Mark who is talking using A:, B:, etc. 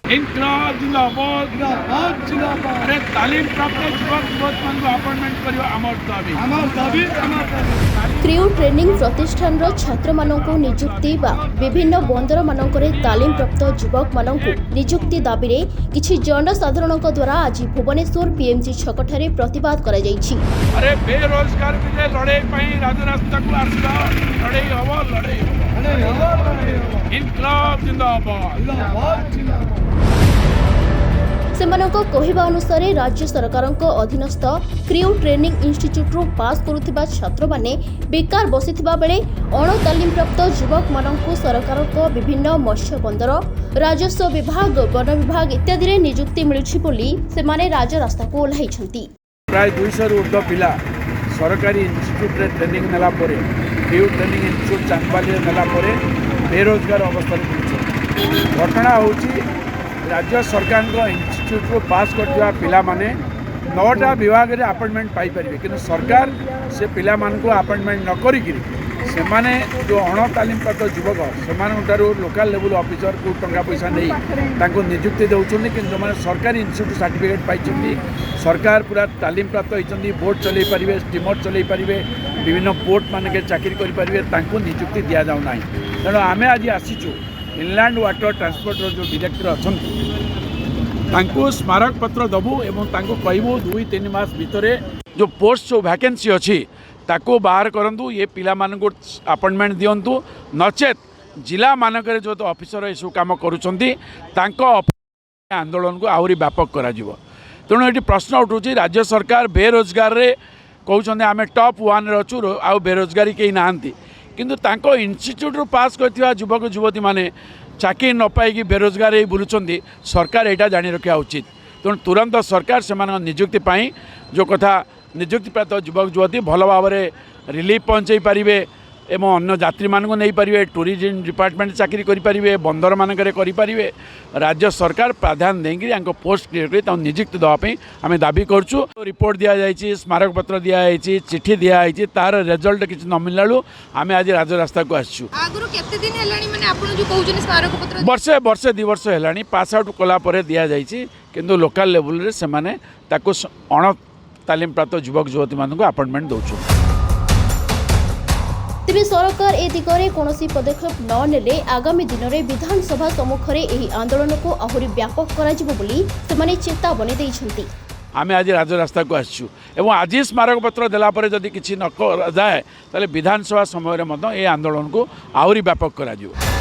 A: इनकलाब जिंदाबाद जिंदाबाद जिंदाबाद। अरे तालीम प्राप्त युवक युवती मान अपॉइंटमेंट करवा आमर दाबी
B: क्रिउ ट्रेनिंग प्रतिष्ठान छात्र मानक नियुक्ति बा विभिन्न बंदर मानकरे तालीम प्राप्त युवक मानक नियुक्ति दाबी रे किछि जनसाधारण द्वारा आज भुवनेश्वर पीएमजी छकठारे प्रतिवाद करा जायछि।
A: अरे बेरोजगार के लड़ाई पई राजरास्ता को आसला लड़ाई हवा इनकलाब जिंदाबाद जिंदाबाद जिंदाबाद।
B: सेमानक कहिबा अनुसार राज्य सरकारक अधीनस्थ क्रिउ ट्रेनिंग इंस्टीट्यूट रू पास करुथिबा छात्र माने बेकार बसिथिबा बेले अणतालीम प्राप्त युवक मानकु सरकारक विभिन्न मत्स्य बंदर राजस्व विभाग वन विभाग इत्यादि रे नियुक्ति मिलुछि बोली सेमाने राजरास्ता को ओल्हाइछंती।
A: प्राय 200 रु ऊर्ध्व पिला सरकारी इंस्टीट्यूट रे ट्रेनिंग नेला परे क्रिउ ट्रेनिंग इंस्टीट्यूट चांदबाली नेला परे बेरोजगार अवस्था घटना होची राज्य सरकार इंस्टीट्यूट को पास करथिबा पिला माने 9टा विभाग रे अपॉइंटमेंट पाई परिबे किंतु सरकार से पिला मान को अपॉइंटमेंट न करी से माने जो अणतालीम प्राप्त युवक से लोकल लेवल ऑफिसर को टंका पैसा नहीं तांको नियुक्ति देउछन्ती किंतु माने सरकारी इंस्टीट्यूट सर्टिफिकेट पाइछन्ती सरकार पूरा तालीम प्राप्त होइछन्ती बोट चलै परिबे स्टीमर चलै परिबे विभिन्न पोर्ट माने के चाकरी करि परिबे तांको नियुक्ति दिया जाउ नाही। तेणु आमे आज आसीचु इनलैंड वाटर ट्रांसपोर्ट जो डायरेक्टर अच्छा स्मारक पत्र दबू एवं कहूँ 2-3 मास भितर जो पोस्ट जो वैकेंसी अच्छी ताको बाहर करूँ ये पिला मानक अपॉइंटमेंट दिंतु नचेत जिला मानक जो तो ऑफिसर ये कम कर आंदोलन को आहरी व्यापक करा तेणु ये प्रश्न उठू राज्य सरकार बेरोजगार रे कहते आम टॉप 1 रे अच्छु आउ बेरोजगारी कहीं ना किंतु तांको इंस्टीट्यूट रू पास करथिबा युवक युवती माने चाकरी न पाई बेरोजगार ही बुलुचंदी सरकार एटा जानी रखा उचित। तेणु तुरंत सरकार से नियुक्ति पाई जो कथा नियुक्ति प्राप्त युवक युवती भल भाव में रिलीफ पहुँचे पारे एवं अन्य यात्री मानक नहीं पारे टूरिज्म डिपार्टमेंट चाकरी करें बंदर मानक करें राज्य सरकार प्राधान्य देंगे पोस्ट क्रिएट कर नियुक्ति देवाई आम दाबी करुँ। रिपोर्ट दि जाइए स्मारक पत्र दि जाइए चिठी दि जाइए तार रिजल्ट किसी न मिलू आम आज राजरास्ता को आसचु। वर्षे 2 वर्ष है पास आउट कलापर दि जाइए किंतु लोकल लेवल से अण तालीम प्राप्त युवक युवती मानक अपॉइंटमेंट दौर।
B: तेबे सरकार ए दिगरे कौनसी पदक्षेप न नेले आगामी दिन में विधानसभा सम्मुखरे एही आंदोलन को आहरी व्यापक कराजिबो बोली सेमाने चेतावनी दैछंती।
A: आमे आज राजरास्ता को आसचु एवं आज स्मारक पत्र देला परे जदि किछि न जाए ताले विधानसभा समय रे मध्य ए आंदोलन को आहरी व्यापक कराजिबो।